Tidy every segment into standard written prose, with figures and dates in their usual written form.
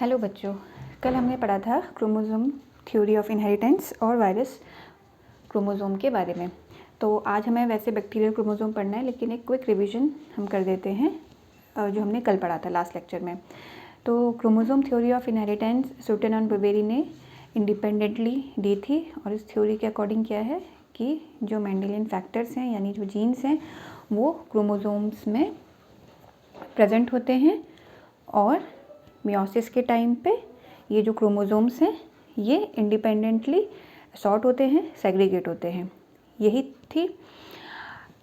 Hello बच्चों, कल हमने पढ़ा था क्रोमोसोम थ्योरी ऑफ इनहेरिटेंस और वायरस क्रोमोसोम के बारे में। तो आज हमें वैसे बैक्टीरियल क्रोमोसोम पढ़ना है, लेकिन एक क्विक रिवीजन हम कर देते हैं जो हमने कल पढ़ा था लास्ट लेक्चर में। तो क्रोमोसोम थ्योरी ऑफ इनहेरिटेंस सूटन और बर्बेरी ने इंडिपेंडेंटली दी थी, और इस थ्योरी के अकॉर्डिंग क्या है कि जो मेंडेलियन फैक्टर्स हैं यानी जो जीन्स हैं वो क्रोमोसोम्स में प्रेजेंट होते हैं, और मियोसिस के टाइम पे ये जो क्रोमोसोम्स हैं ये इंडिपेंडेंटली सॉर्ट होते हैं, सेग्रीगेट होते हैं। यही थी।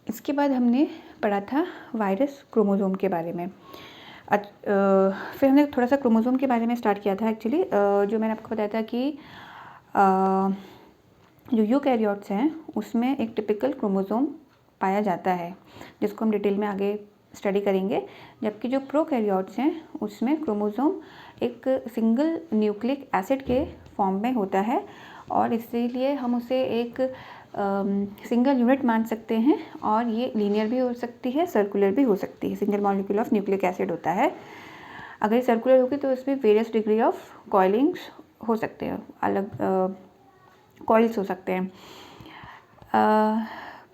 इसके बाद हमने पढ़ा था वायरस क्रोमोसोम के बारे में। फिर हमने थोड़ा सा क्रोमोसोम के बारे में स्टार्ट किया था एक्चुअली। जो मैंने आपको बताया था कि जो यूकैरियोट्स हैं उसमें एक टिपिकल क्रोमोसोम पाया जाता है, जिसको हम डिटेल में आगे स्टडी करेंगे। जबकि जो प्रोकैरियोट्स हैं उसमें क्रोमोसोम एक सिंगल न्यूक्लिक एसिड के फॉर्म में होता है, और इसीलिए हम उसे एक सिंगल यूनिट मान सकते हैं, और ये लीनियर भी हो सकती है, सर्कुलर भी हो सकती है। Single molecule of nucleic acid होता है। अगर ये सर्कुलर होगी तो इसमें वेरियस डिग्री ऑफ कॉइलिंग्स हो सकते हैं, अलग कॉइल्स हो सकते हैं।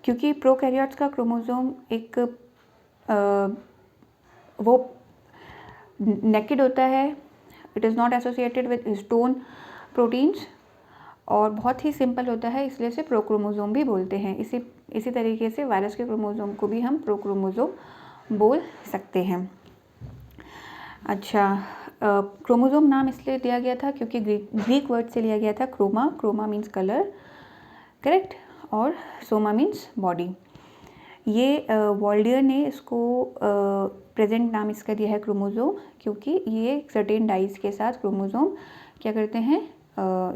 क्योंकि प्रोकैरियोट्स का क्रोमोसोम एक वो नेकेड होता है, it is not associated with histone proteins, और बहुत ही सिंपल होता है, इसलिए से प्रोक्रोमोसोम भी बोलते हैं। इसी तरीके से वायरस के क्रोमोसोम को भी हम प्रोक्रोमोसोम बोल सकते हैं। अच्छा, क्रोमोसोम नाम इसलिए दिया गया था क्योंकि ग्रीक वर्ड से लिया गया था। क्रोमा मीन्स कलर, करेक्ट, और सोमा मीन्स बॉडी। ये वॉल्डियर ने इसको प्रेजेंट नाम इसका दिया है क्रोमोसोम, क्योंकि ये सर्टेन डाइज के साथ क्रोमोसोम क्या करते हैं,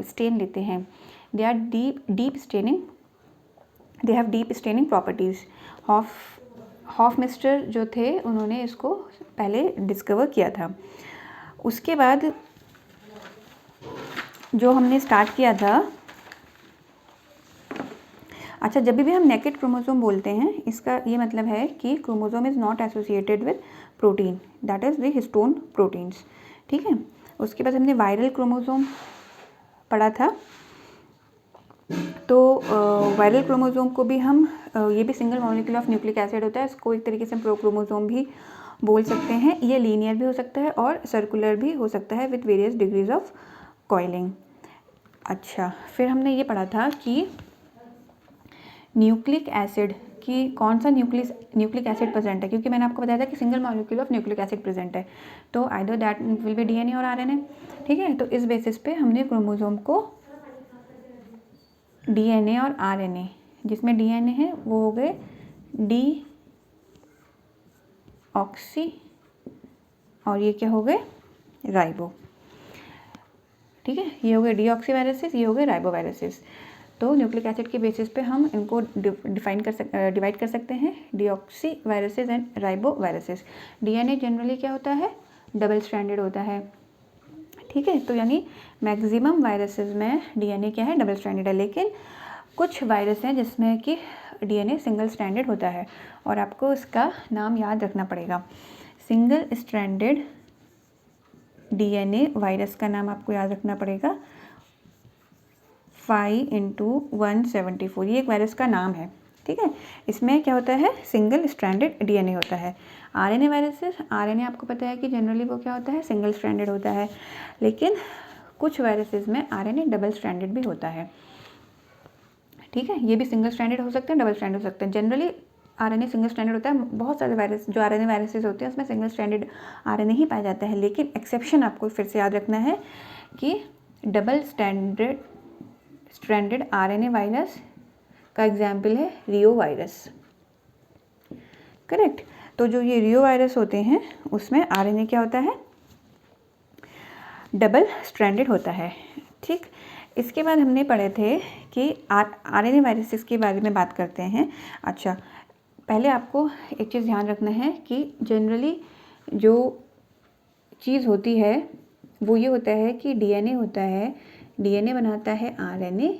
स्टेन लेते हैं। They are deep staining, they have deep staining properties. Hofmeister जो थे उन्होंने इसको पहले डिस्कवर किया था। उसके बाद जो हमने स्टार्ट किया था, अच्छा, जब भी हम नेकेड क्रोमोसोम बोलते हैं इसका ये मतलब है कि chromosome is not associated with protein, that is the histone proteins. ठीक है। उसके बाद हमने वायरल क्रोमोसोम पढ़ा था। तो वायरल क्रोमोसोम को भी हम ये भी single molecule of nucleic acid होता है, इसको एक तरीके से प्रोक्रोमोसोम भी बोल सकते हैं। ये लीनियर भी हो सकता है और सर्कुलर भी हो सकता है with various degrees of coiling. अच्छा, फिर हमने ये पढ़ा था कि न्यूक्लिक एसिड की कौन सा न्यूक्लिक एसिड प्रेजेंट है, क्योंकि मैंने आपको बताया था कि single molecule of nucleic acid present है, तो either that will be DNA और आरएनए। ठीक है। तो इस बेसिस पे हमने क्रोमोसोम को डीएनए और आरएनए, जिसमें डीएनए है वो हो गए डी ऑक्सी, और ये क्या हो गए, राइबो। ठीक है, ये हो गए डीऑक्सी वायरसेस, ये हो गए राइबो वायरसेस। तो न्यूक्लिक एसिड के बेसिस पे हम इनको डिवाइड कर सकते हैं, deoxy viruses and ribo viruses. DNA generally क्या होता है, डबल स्ट्रैंडेड होता है। ठीक है। तो यानी मैक्सिमम वायरसेस में डीएनए क्या है, डबल स्ट्रैंडेड है, लेकिन कुछ वायरस हैं जिसमें कि डीएनए सिंगल स्ट्रैंडेड होता है, और आपको इसका नाम याद रखना पड़ेगा। सिंगल स्ट्रैंडेड डीएनए वायरस का नाम आपको याद रखना पड़ेगा 5x174। ये एक वायरस का नाम है। ठीक है। इसमें क्या होता है, सिंगल स्ट्रैंडेड डीएनए होता है। आरएनए वायरसेस, आरएनए आपको पता है कि जनरली वो क्या होता है, सिंगल स्ट्रैंडेड होता है, लेकिन कुछ वायरसेस में आरएनए डबल स्ट्रैंडेड भी होता है। ठीक है। ये भी सिंगल स्ट्रैंडेड हो सकते हैं, डबल स्ट्रैंडेड हो सकते हैं। जनरली आरएनए सिंगल स्ट्रैंडेड होता है। बहुत सारे वायरस जो आरएनए वायरसेस होते हैं उसमें सिंगल स्ट्रैंडेड आरएनए ही पाया जाता है, लेकिन एक्सेप्शन आपको फिर से याद रखना है कि डबल स्ट्रैंडेड आरएनए वायरस का एग्जाम्पल है रियो वायरस। करेक्ट। तो जो ये रियो वायरस होते हैं उसमें आरएनए क्या होता है, डबल स्ट्रैंडेड होता है। ठीक। इसके बाद हमने पढ़े थे कि आरएनए वायरसेस के बारे में बात करते हैं। अच्छा, पहले आपको एक चीज़ ध्यान रखना है कि जनरली जो चीज़ होती है वो ये होता है कि डीएनए होता है, डीएनए बनाता है आरएनए,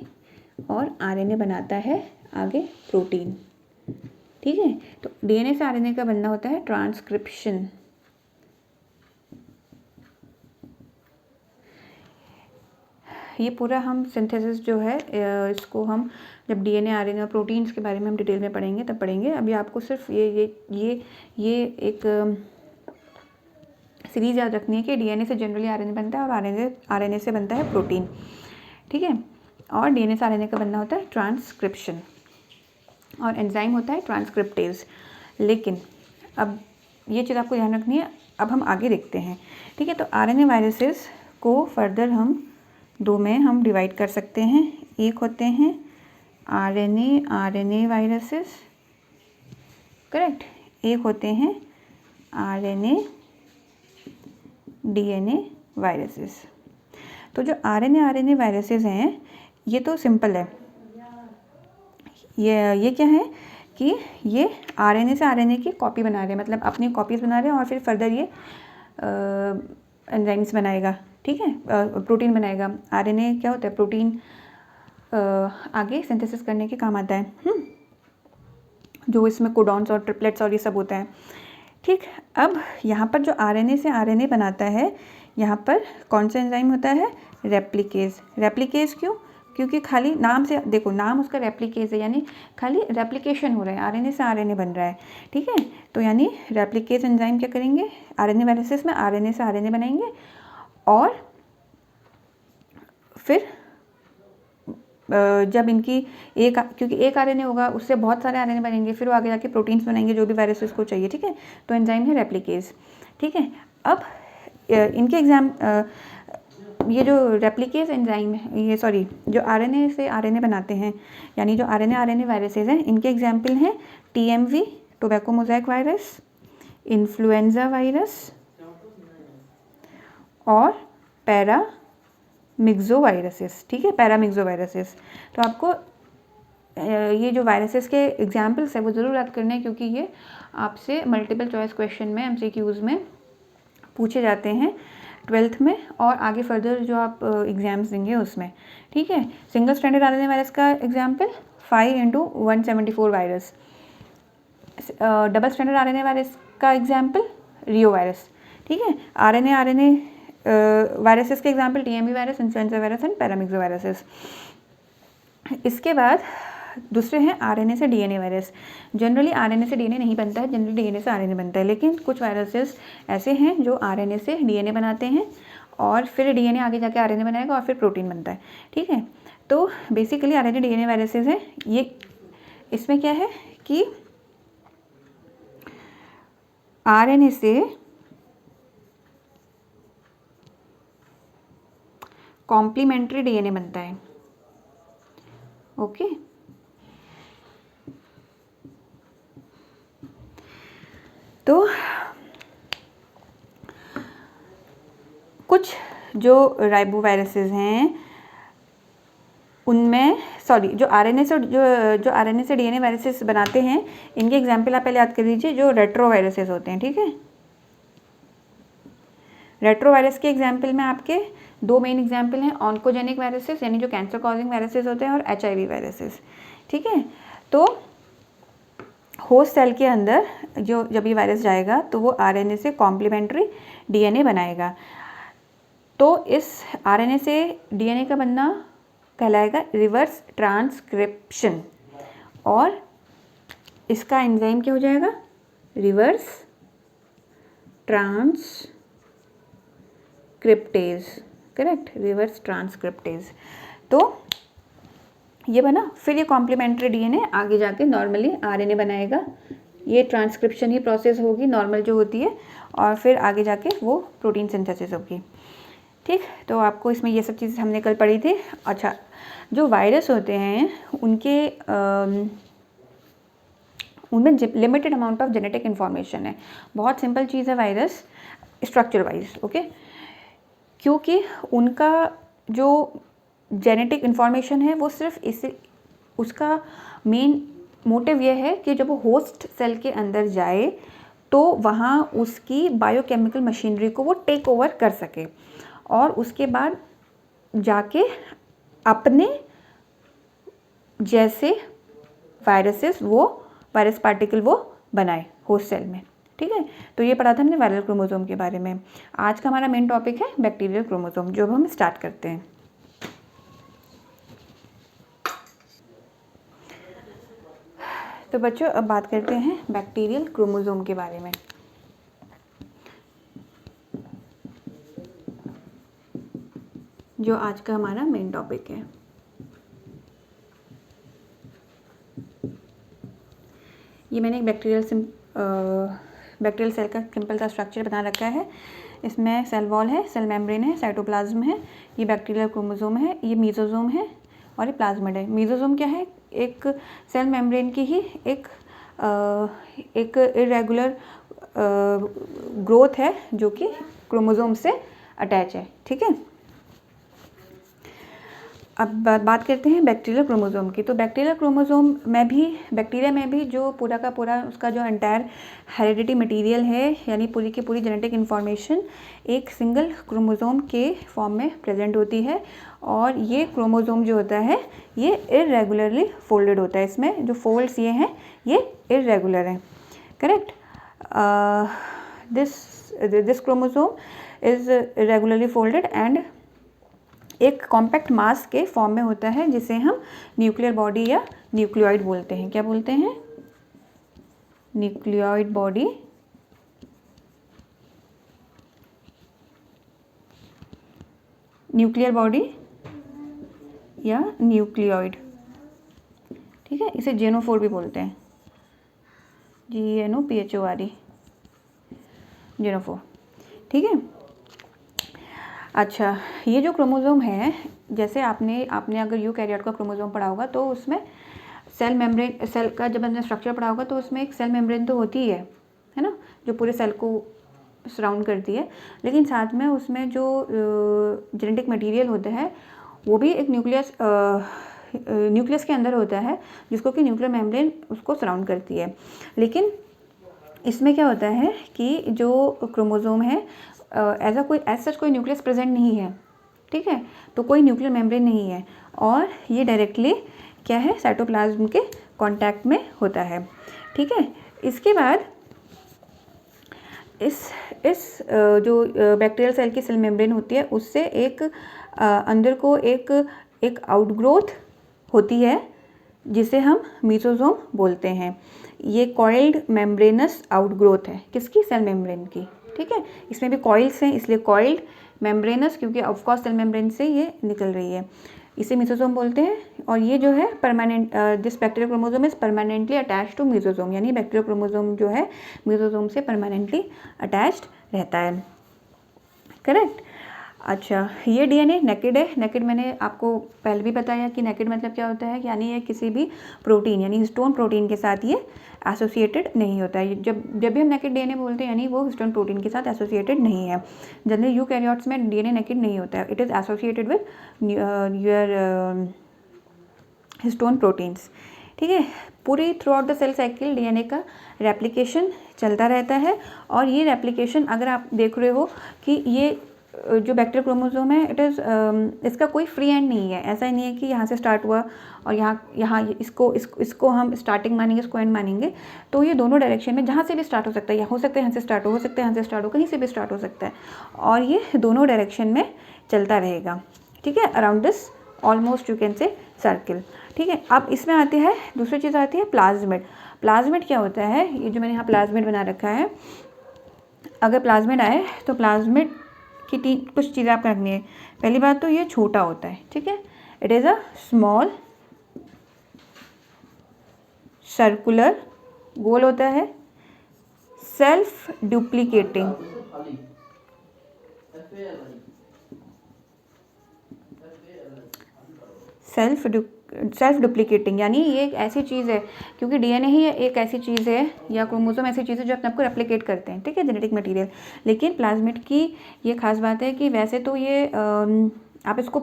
और आरएनए बनाता है आगे प्रोटीन। ठीक है। तो डीएनए से आरएनए का बनना होता है ट्रांसक्रिप्शन। ये पूरा हम सिंथेसिस जो है इसको हम जब डीएनए आरएनए और प्रोटीन्स के बारे में हम डिटेल में पढ़ेंगे तब पढ़ेंगे। अभी आपको सिर्फ ये एक सीरीज़ याद रखनी है कि डीएनए से जनरली आरएनए बनता है और आरएनए से बनता है प्रोटीन, ठीक है। और डीएनए से आरएनए का बनना होता है ट्रांसक्रिप्शन और एंजाइम होता है ट्रांसक्रिप्टेज। लेकिन अब ये चीज़ आपको ध्यान रखनी है। अब हम आगे देखते हैं, ठीक है। तो आरएनए वायरसेस को फर्दर हम दो में हम डिवाइड कर सकते हैं। एक होते हैं आरएनए वायरसेस, करेक्ट। एक होते हैं आरएनए डीएनए वायरसेस। तो जो आरएनए वायरसेस हैं ये तो सिंपल है। ये क्या है कि ये आरएनए से आरएनए की कॉपी बना रहे हैं, मतलब अपनी कॉपीज़ बना रहे हैं और फिर फर्दर ये एंजाइम्स बनाएगा, ठीक है, प्रोटीन बनाएगा। आरएनए क्या होता है, प्रोटीन आगे सिंथेसिस करने के काम आता है, जो इसमें कोडॉन्स और ट्रिपलेट्स और ये सब होता है, ठीक। अब यहाँ पर जो आरएनए से आरएनए बनाता है, यहाँ पर कौन सा एंजाइम होता है, रेप्लिकेज। रेप्लिकेज क्यों? क्योंकि खाली नाम से देखो, नाम उसका रेप्लिकेज है, यानी खाली रेप्लिकेशन हो रहा है, आरएनए से आरएनए बन रहा है, ठीक है। तो यानी रेप्लिकेज एंजाइम क्या करेंगे, आरएनए वायरसेस में आरएनए से आरएनए बनाएंगे और फिर जब इनकी क्योंकि एक आरएनए होगा उससे बहुत सारे आरएनए बनेंगे, फिर वो आगे जाके प्रोटीन्स बनाएंगे जो भी वायरसेस को चाहिए, ठीक है। तो एंजाइम है रेप्लिकेज, ठीक है। अब इनके ये जो रेप्लिकेज एंजाइम है, ये सॉरी जो आरएनए से आरएनए बनाते हैं, यानी जो आरएनए वायरसेस हैं, इनके एग्जाम्पल हैं TMV tobacco mosaic virus, influenza virus और पैरामिक्सो वायरसेस, ठीक है, पैरामिक्सो वायरसेस। तो आपको ये जो वायरसेस के एग्जाम्पल्स है वो ज़रूर याद करने हैं, क्योंकि ये आपसे मल्टीपल चॉइस क्वेश्चन में एमसीक्यूज़ में पूछे जाते हैं 12th में और आगे फर्दर जो आप एग्ज़ाम्स देंगे उसमें, ठीक है। सिंगल स्ट्रैंडेड आरएनए वायरस का example 5x174 virus, double stranded RNA virus का एग्जाम्पल रियो वायरस, ठीक है। आरएनए वायरसेस के example TMV virus, influenza virus and paramyxo viruses. इसके बाद दूसरे हैं आरएनए से डीएनए वायरस। जनरली आरएनए से डीएनए नहीं बनता है, जनरली डीएनए से आरएनए बनता है, लेकिन कुछ वायरसेस ऐसे हैं जो आरएनए से डीएनए बनाते हैं और फिर डीएनए आगे जाके आरएनए बनाएगा और फिर प्रोटीन बनता है, ठीक है। तो बेसिकली आरएनए डीएनए वायरसेस हैं ये। इसमें क्या है कि आरएनए से कॉम्प्लीमेंट्री डीएनए बनता है, ओके। तो कुछ जो राइबो वायरसेस हैं उनमें जो आरएनए से डीएनए वायरसेस बनाते हैं, इनके एग्जाम्पल आप पहले याद कर लीजिए, जो रेट्रो वायरसेस होते हैं, ठीक है। रेट्रो वायरस के एग्जाम्पल में आपके दो मेन एग्जाम्पल हैं, ऑन्कोजेनिक वायरसेस यानी जो कैंसर कॉजिंग वायरसेस होते हैं और एचआईवी वायरसेस, ठीक है। तो होस्ट सेल के अंदर जब ये वायरस जाएगा तो वो आरएनए से कॉम्प्लीमेंट्री डीएनए बनाएगा। तो इस आरएनए से डीएनए का बनना कहलाएगा रिवर्स ट्रांसक्रिप्शन और इसका एंजाइम क्या हो जाएगा, reverse transcriptase, correct, reverse transcriptase. तो ये बना, फिर ये कॉम्प्लीमेंट्री डीएनए आगे जाके नॉर्मली आरएनए बनाएगा। ये ट्रांसक्रिप्शन ही प्रोसेस होगी नॉर्मल जो होती है और फिर आगे जाके वो प्रोटीन सिंथेसिस होगी, ठीक। तो आपको इसमें ये सब चीज़ हमने कल पढ़ी थी। अच्छा, जो वायरस होते हैं उनमें limited amount of genetic information है। बहुत सिंपल चीज़ है वायरस स्ट्रक्चर वाइज, ओके, क्योंकि उनका जो जेनेटिक इन्फॉर्मेशन है वो सिर्फ उसका मेन मोटिव ये है कि जब वो होस्ट सेल के अंदर जाए तो वहाँ उसकी बायोकेमिकल मशीनरी को वो टेक ओवर कर सके और उसके बाद जाके अपने जैसे वायरस पार्टिकल वो बनाए होस्ट सेल में, ठीक है। तो ये पढ़ा था हमने वायरल क्रोमोसोम के बारे में। आज का हमारा मेन टॉपिक है बैक्टीरियल क्रोमोसोम, जो अब हम स्टार्ट करते हैं। तो बच्चों अब बात करते हैं बैक्टीरियल क्रोमोसोम के बारे में। जो आज का हमारा मेन टॉपिक है। ये मैंने एक बैक्टीरियल सेल का सिंपल सा स्ट्रक्चर बना रखा है। इसमें सेल वॉल है, सेल मेम्ब्रेन है, साइटोप्लाज्म है, ये बैक्टीरियल क्रोमोसोम है, ये मीसोसोम है और ये प्लाज्मिड है। मीसोसोम क्या है? एक सेल मेम्ब्रेन की ही एक इरेगुलर ग्रोथ है जो कि क्रोमोसोम से अटैच है। ठीक है, अब बात करते हैं बैक्टीरियल क्रोमोसोम की। तो बैक्टीरियल क्रोमोसोम में भी, बैक्टीरिया में भी जो पूरा का पूरा उसका जो एंटायर हेरिडिटी मटेरियल है, यानी पूरी की पूरी जेनेटिक इन्फॉर्मेशन एक सिंगल क्रोमोसोम के फॉर्म में प्रेजेंट होती है। और ये क्रोमोसोम जो होता है ये इरेगुलरली फोल्डेड होता है। इसमें जो फोल्ड्स ये हैं ये इरेगुलर हैं। Correct. This chromosome is irregularly folded and एक कॉम्पैक्ट मास के फॉर्म में होता है, जिसे हम न्यूक्लियर बॉडी या न्यूक्लियोइड बोलते हैं। क्या बोलते हैं? न्यूक्लियोइड बॉडी न्यूक्लियर बॉडी या न्यूक्लियोइड। ठीक है, इसे जेनोफोर भी बोलते हैं, GNOPHORE, जेनोफोर। ठीक है। अच्छा, ये जो क्रोमोसोम है, जैसे आपने अगर यूकैरियोट का क्रोमोसोम पढ़ा होगा तो उसमें सेल मेम्ब्रेन, सेल का जब हमने स्ट्रक्चर पढ़ा होगा तो उसमें एक सेल मेम्ब्रेन तो होती है ना, जो पूरे सेल को सराउंड करती है। लेकिन साथ में उसमें जो जेनेटिक मटेरियल होता है वो भी एक न्यूक्लियस के अंदर होता है, जिसको कि न्यूक्लियर मेम्ब्रेन उसको सराउंड करती है। लेकिन इसमें क्या होता है कि जो क्रोमोसोम है एज सच कोई न्यूक्लियस प्रेजेंट नहीं है। ठीक है, तो कोई न्यूक्लियर मेम्ब्रेन नहीं है और ये डायरेक्टली क्या है, साइटोप्लाज्म के कांटेक्ट में होता है। ठीक है, इसके बाद इस जो बैक्टीरियल सेल की सेल मेम्ब्रेन होती है उससे एक अंदर को एक आउटग्रोथ होती है जिसे हम मीसोसोम बोलते हैं। ये कॉइल्ड मेम्ब्रेनस आउटग्रोथ है, किसकी? सेल मेम्ब्रेन की। ठीक है, इसमें भी कॉइल्स हैं इसलिए कॉइल्ड मेम्ब्रेनस, क्योंकि ऑफकोर्स सेल मेम्ब्रेन से ये निकल रही है, इसे मीसोसोम बोलते हैं। और ये जो है permanent, this bacterial chromosome is permanently attached to mesosome, यानी बैक्टीरियल क्रोमोसोम जो है मीसोसोम से परमानेंटली अटैच्ड रहता है। करेक्ट। अच्छा, ये डीएनए नेकेड है। नेकेड मैंने आपको पहले भी बताया कि नेकेड मतलब क्या होता है, यानी ये किसी भी प्रोटीन यानी हिस्टोन प्रोटीन के साथ ये एसोसिएटेड नहीं होता है। जब भी हम नेकेड डीएनए बोलते हैं यानी वो हिस्टोन प्रोटीन के साथ एसोसिएटेड नहीं है। जनरली यूकैरियोट्स में डीएनए नेकेड नहीं होता है, it is associated with your histone proteins. ठीक है, पूरी throughout the cell cycle DNA का रेप्लिकेशन चलता रहता है। और ये रेप्लिकेशन अगर आप देख रहे हो कि ये जो बैक्टीरियल क्रोमोसोम है इट इज़ इसका कोई फ्री एंड नहीं है। ऐसा ही नहीं है कि यहाँ से स्टार्ट हुआ और यहाँ इसको हम स्टार्टिंग मानेंगे, इसको एंड मानेंगे। तो ये दोनों डायरेक्शन में जहाँ से भी स्टार्ट हो सकता है, या हो सकता है यहाँ से स्टार्ट हो सकता है यहाँ से स्टार्ट हो, कहीं से भी स्टार्ट हो सकता है, और ये दोनों डायरेक्शन में चलता रहेगा। ठीक है, around this almost you can say circle. ठीक है, अब इसमें आते हैं, दूसरी चीज़ आती है प्लाज्मिड। प्लाज्मिड क्या होता है? ये जो मैंने यहाँ प्लाज्मिड बना रखा है, अगर प्लाज्मिड आए तो प्लाज्मिड की कुछ चीज़ें आपको रखनी है। पहली बात तो ये छोटा होता है। ठीक है, it is a small circular, गोल होता है, सेल्फ डुप्लीकेटिंग, सेल्फ डुप्लीकेटिंग, यानी ये एक ऐसी चीज़ है, क्योंकि डीएनए ही एक ऐसी चीज़ है या क्रोमोसोम ऐसी चीज़ है जो अपने आप को रेप्लिकेट करते हैं। ठीक है, जेनेटिक मटेरियल। लेकिन प्लाज्मिड की ये खास बात है कि वैसे तो ये आप इसको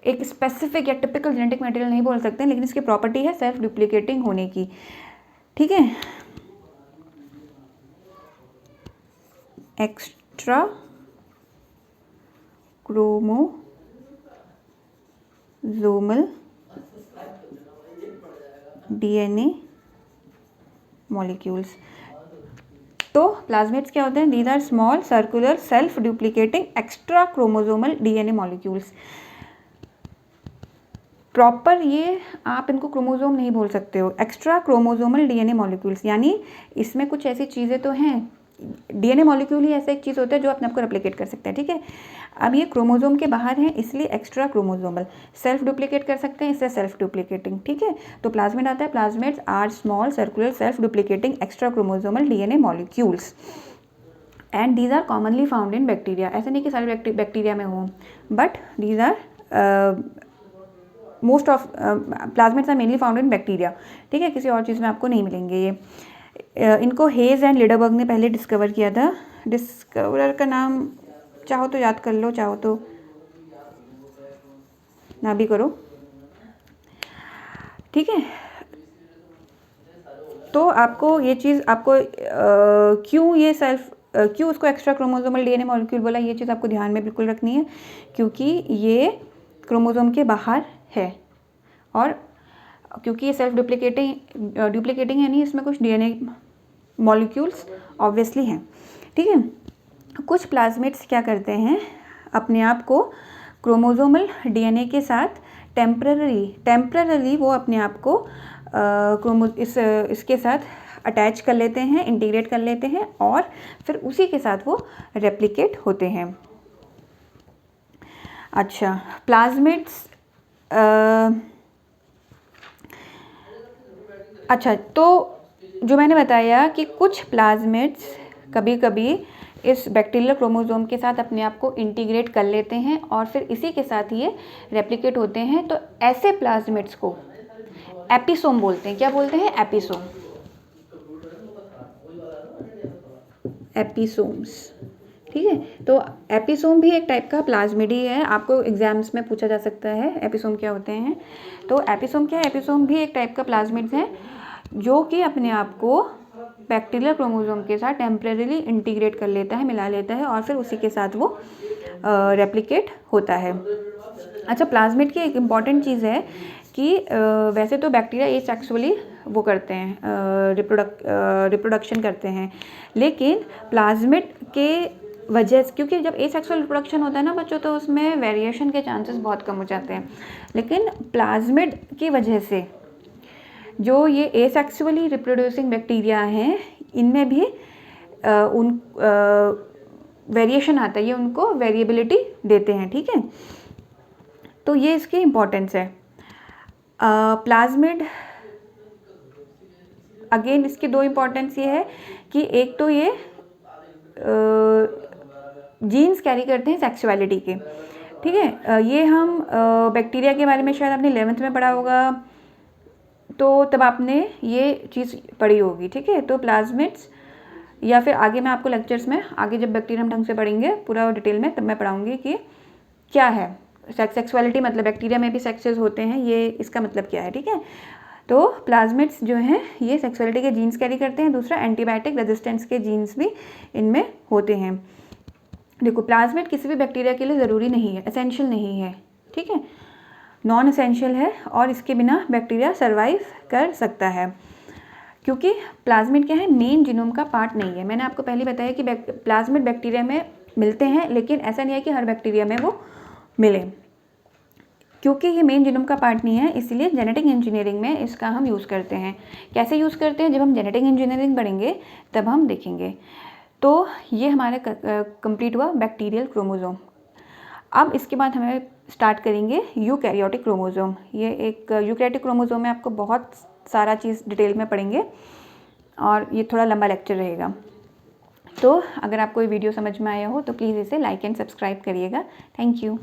एक स्पेसिफिक या टिपिकल जेनेटिक मटेरियल नहीं बोल सकते, लेकिन इसकी प्रॉपर्टी है सेल्फ डुप्लीकेटिंग होने की। ठीक है, एक्स्ट्रा क्रोमोसोमल डीएनए मॉलिक्यूल्स। तो प्लाज्मिड्स क्या होते हैं? These are small circular self duplicating extra chromosomal DNA molecules. Proper ये आप इनको क्रोमोसोम नहीं बोल सकते हो, एक्स्ट्रा क्रोमोसोमल डीएनए मॉलिक्यूल्स, यानी इसमें कुछ ऐसी चीज़ें तो हैं, डीएनए मॉलिक्यूल ही ऐसा एक चीज़ होता है जो अपने आप को रेप्लिकेट कर सकता है, ठीक है। अब ये क्रोमोसोम के बाहर है इसलिए एक्स्ट्रा क्रोमोसोमल, सेल्फ डुप्लीकेट कर सकते हैं इसलिए सेल्फ डुप्लीकेटिंग, ठीक है। तो प्लाज्मिड आता है, plasmids are small circular self duplicating extra chromosomal DNA molecules and these are commonly found in bacteria. ऐसा नहीं कि सारे बैक्टीरिया में हों, but these are most of plasmids are mainly found in bacteria, ठीक है। किसी और चीज़ में आपको नहीं मिलेंगे ये। इनको हेज एंड लिडरबर्ग ने पहले डिस्कवर किया था। डिस्कवरर का नाम चाहो तो याद कर लो, चाहो तो ना भी करो, ठीक है। तो आपको ये चीज़ आपको क्यों उसको एक्स्ट्रा क्रोमोसोमल डीएनए मॉलिक्यूल बोला, ये चीज़ आपको ध्यान में बिल्कुल रखनी है, क्योंकि ये क्रोमोसोम के बाहर है और क्योंकि ये सेल्फ डुप्लीकेटिंग यानी इसमें कुछ डीएनए मॉलिक्यूल्स ऑब्वियसली हैं, ठीक है। कुछ प्लाज्मिड्स क्या करते हैं, अपने आप को क्रोमोसोमल डीएनए के साथ टेम्पररी वो अपने आप को इसके साथ अटैच कर लेते हैं, इंटीग्रेट कर लेते हैं और फिर उसी के साथ वो रेप्लिकेट होते हैं। अच्छा, प्लाज्मिड्स अच्छा, तो जो मैंने बताया कि कुछ प्लाज्मिड्स कभी कभी इस बैक्टीरियल क्रोमोसोम के साथ अपने आप को इंटीग्रेट कर लेते हैं और फिर इसी के साथ ये रेप्लिकेट होते हैं, तो ऐसे प्लाज्मिड्स को एपिसोम बोलते हैं। क्या बोलते हैं? एपिसोम, एपिसोम्स, ठीक है। तो एपिसोम भी एक टाइप का प्लाज्मिड ही है, आपको एग्जाम्स में पूछा जा सकता है एपिसोम क्या होते हैं। तो एपिसोम क्या है? एपिसोम भी एक टाइप का प्लाज्मिड है जो कि अपने आप को बैक्टीरियल क्रोमोसोम के साथ टेम्परेरीली इंटीग्रेट कर लेता है, मिला लेता है और फिर उसी के साथ वो रेप्लिकेट होता है। अच्छा, प्लाज्मिड की एक इम्पॉर्टेंट चीज़ है कि वैसे तो बैक्टीरिया एसेक्सुअली वो करते हैं, रिप्रोडक्शन करते हैं, लेकिन प्लाज्मिड के वजह से, क्योंकि जब एसेक्सुअल रिप्रोडक्शन होता है ना बच्चों, तो उसमें वेरिएशन के चांसेस बहुत कम हो जाते हैं, लेकिन प्लाज्मिड की वजह से जो ये एसेक्सुअली रिप्रोड्यूसिंग बैक्टीरिया हैं इनमें भी वेरिएशन आता है, ये उनको वेरिएबिलिटी देते हैं, ठीक है। तो ये इसकी इम्पोर्टेंस है। प्लाज्मिड अगेन इसके दो इम्पोर्टेंस ये है कि एक तो ये जीन्स कैरी करते हैं सेक्सुअलिटी के, ठीक है। ये हम बैक्टीरिया के बारे में शायद आपने 11th में पढ़ा होगा, तो तब आपने ये चीज़ पढ़ी होगी, ठीक है। तो प्लाज्मिड्स या फिर आगे मैं आपको लेक्चर्स में आगे जब बैक्टीरिया हम ढंग से पढ़ेंगे पूरा डिटेल में, तब मैं पढ़ाऊँगी कि क्या है सेक्सुअलिटी, मतलब बैक्टीरिया में भी सेक्सेस होते हैं, ये इसका मतलब क्या है, ठीक है। तो प्लाज्मिड्स जो हैं ये सेक्सुअलिटी के जीन्स कैरी करते हैं। दूसरा, एंटीबायोटिक रेजिस्टेंस के जीन्स भी इनमें होते हैं। देखो, प्लाज्मिड किसी भी बैक्टीरिया के लिए ज़रूरी नहीं है, एसेंशियल नहीं है, ठीक है, नॉन एसेंशियल है और इसके बिना बैक्टीरिया सर्वाइव कर सकता है, क्योंकि प्लाज्मिड क्या है, मेन जीनोम का पार्ट नहीं है। मैंने आपको पहले बताया कि प्लाज्मिड बैक्टीरिया में मिलते हैं, लेकिन ऐसा नहीं है कि हर बैक्टीरिया में वो मिले, क्योंकि ये मेन जीनोम का पार्ट नहीं है, इसलिए जेनेटिक इंजीनियरिंग में इसका हम यूज़ करते हैं। कैसे यूज़ करते हैं, जब हम जेनेटिक इंजीनियरिंग पढ़ेंगे तब हम देखेंगे। तो ये हमारा कंप्लीट हुआ बैक्टीरियल क्रोमोसोम। अब इसके बाद हमें स्टार्ट करेंगे यूकैरियोटिक क्रोमोसोम। ये एक यूकैरियोटिक क्रोमोसोम में आपको बहुत सारा चीज़ डिटेल में पढ़ेंगे और ये थोड़ा लंबा लेक्चर रहेगा। तो अगर आपको ये वीडियो समझ में आया हो तो प्लीज़ इसे लाइक एंड सब्सक्राइब करिएगा। Thank you.